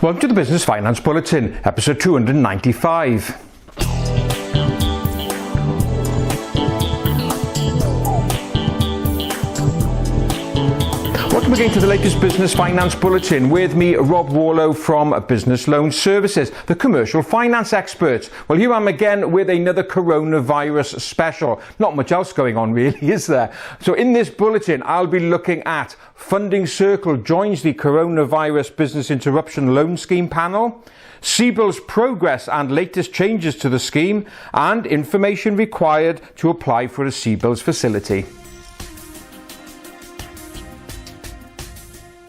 Welcome to the Business Finance Bulletin, episode 295. Welcome again to the latest Business Finance Bulletin. With me, Rob Warlow from Business Loan Services, the commercial finance experts. Well, here I am again with another coronavirus special. Not much else going on really, is there? So in this bulletin, I'll be looking at Funding Circle joins the Coronavirus Business Interruption Loan Scheme panel, CBILS progress and latest changes to the scheme, and information required to apply for a CBILS facility.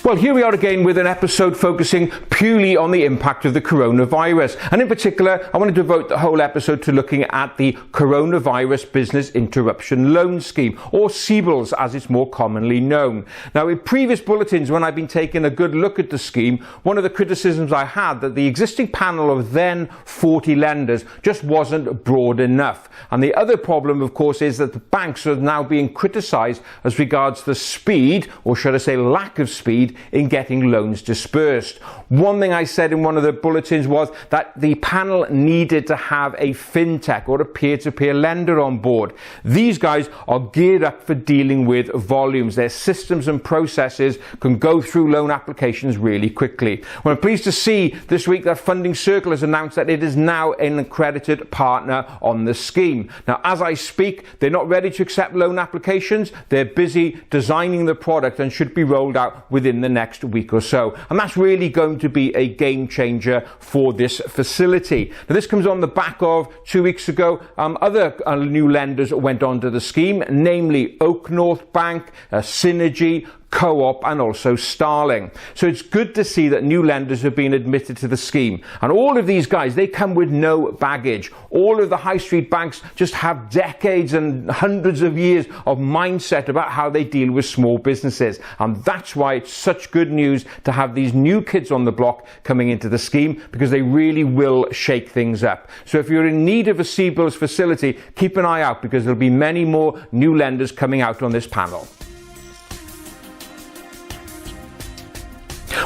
Well, here we are again with an episode focusing purely on the impact of the coronavirus. And in particular, I want to devote the whole episode to looking at the Coronavirus Business Interruption Loan Scheme, or CBILS as it's more commonly known. Now, in previous bulletins, when I've been taking a good look at the scheme, one of the criticisms I had that the existing panel of then 40 lenders just wasn't broad enough. And the other problem, of course, is that the banks are now being criticised as regards the speed, or should I say lack of speed, in getting loans dispersed. One thing I said in one of the bulletins was that the panel needed to have a fintech or a peer-to-peer lender on board. These guys are geared up for dealing with volumes. Their systems and processes can go through loan applications really quickly. Well, I'm pleased to see this week that Funding Circle has announced that it is now an accredited partner on the scheme. Now, as I speak, they're not ready to accept loan applications. They're busy designing the product and should be rolled out within the next week or so. And that's really going to be a game changer for this facility. Now, this comes on the back of 2 weeks ago, other new lenders went onto the scheme, namely Oak North Bank, Synergy, Co-op and also Starling. So it's good to see that new lenders have been admitted to the scheme. And all of these guys, they come with no baggage. All of the high street banks just have decades and hundreds of years of mindset about how they deal with small businesses. And that's why it's such good news to have these new kids on the block coming into the scheme, because they really will shake things up. So if you're in need of a CBILS facility, keep an eye out, because there'll be many more new lenders coming out on this panel.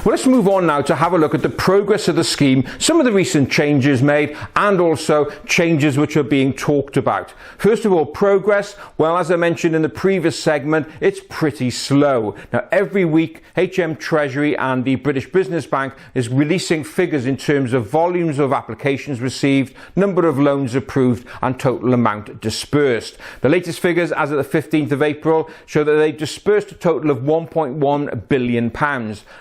Well, let's move on now to have a look at the progress of the scheme, some of the recent changes made, and also changes which are being talked about. First of all, progress. Well, as I mentioned in the previous segment, it's pretty slow. Now, every week, HM Treasury and the British Business Bank is releasing figures in terms of volumes of applications received, number of loans approved, and total amount dispersed. The latest figures, as of the 15th of April, show that they've dispersed a total of £1.1 billion.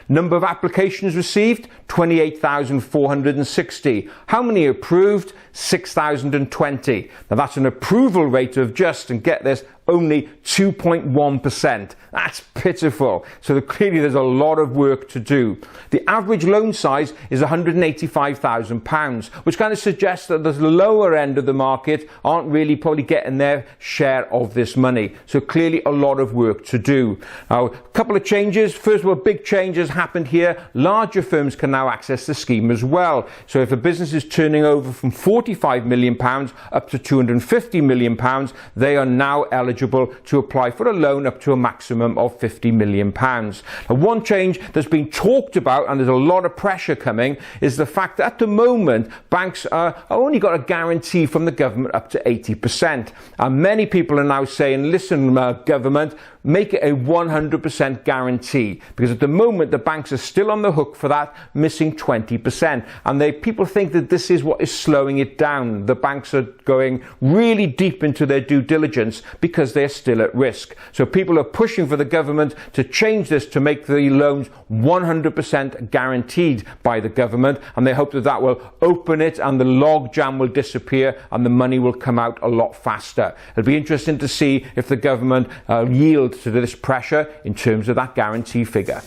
Number of applications received, 28,460. How many approved? 6,020. Now that's an approval rate of just, and get this, only 2.1%. That's pitiful. So clearly there's a lot of work to do. The average loan size is £185,000, which kind of suggests that the lower end of the market aren't really probably getting their share of this money. So clearly a lot of work to do. Now, a couple of changes. First of all, big changes happened here. Larger firms can now access the scheme as well. So if a business is turning over from £45 million up to £250 million, they are now eligible to apply for a loan up to a maximum of £50 million. Now, one change that's been talked about, and there's a lot of pressure coming, is the fact that at the moment banks are only got a guarantee from the government up to 80%. And many people are now saying, listen, government, make it a 100% guarantee, because at the moment the banks are still on the hook for that missing 20%, and people think that this is what is slowing it down. The banks are going really deep into their due diligence because they're still at risk. So people are pushing for the government to change this to make the loans 100% guaranteed by the government, and they hope that that will open it and the log jam will disappear and the money will come out a lot faster. It'll be interesting to see if the government yields to this pressure in terms of that guarantee figure.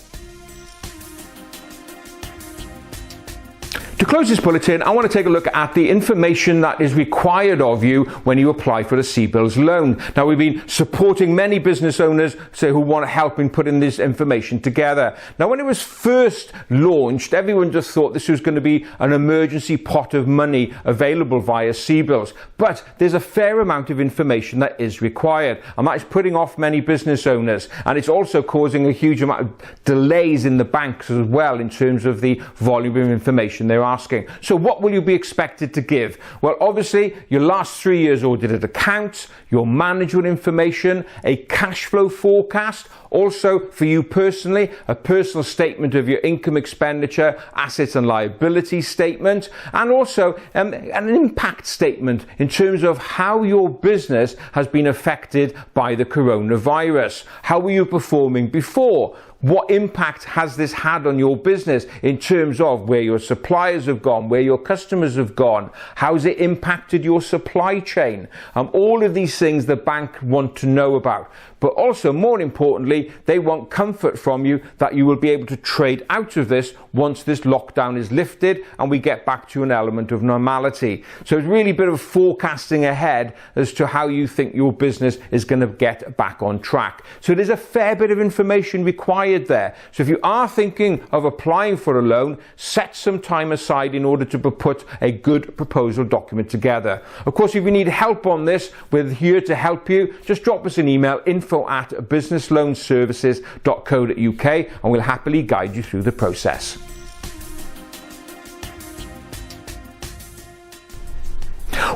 To close this bulletin, I want to take a look at the information that is required of you when you apply for a CBILS loan. Now, we've been supporting many business owners who want help in putting this information together. Now, when it was first launched, everyone just thought this was going to be an emergency pot of money available via CBILS. But there's a fair amount of information that is required, and that is putting off many business owners. And it's also causing a huge amount of delays in the banks as well in terms of the volume of information they're asking. So what will you be expected to give? Well, obviously, your last 3 years audited accounts, your management information, a cash flow forecast, also for you personally, a personal statement of your income, expenditure, assets and liability statement, and also an impact statement in terms of how your business has been affected by the coronavirus. How were you performing before? What impact has this had on your business in terms of where your suppliers have gone, where your customers have gone? How's it impacted your supply chain? All of these things the bank want to know about. But also, more importantly, they want comfort from you that you will be able to trade out of this once this lockdown is lifted and we get back to an element of normality. So it's really a bit of forecasting ahead as to how you think your business is going to get back on track. So there's a fair bit of information required there. So if you are thinking of applying for a loan, set some time aside in order to put a good proposal document together. Of course, if you need help on this, we're here to help you. Just drop us an email, info@businessloanservices.co.uk, and we'll happily guide you through the process.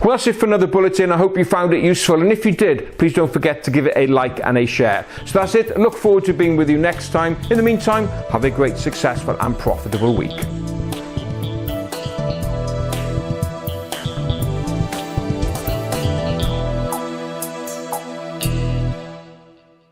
Well, that's it for another bulletin. I hope you found it useful, and if you did, please don't forget to give it a like and a share. So that's it. Look forward to being with you next time. In the meantime, have a great, successful and profitable week.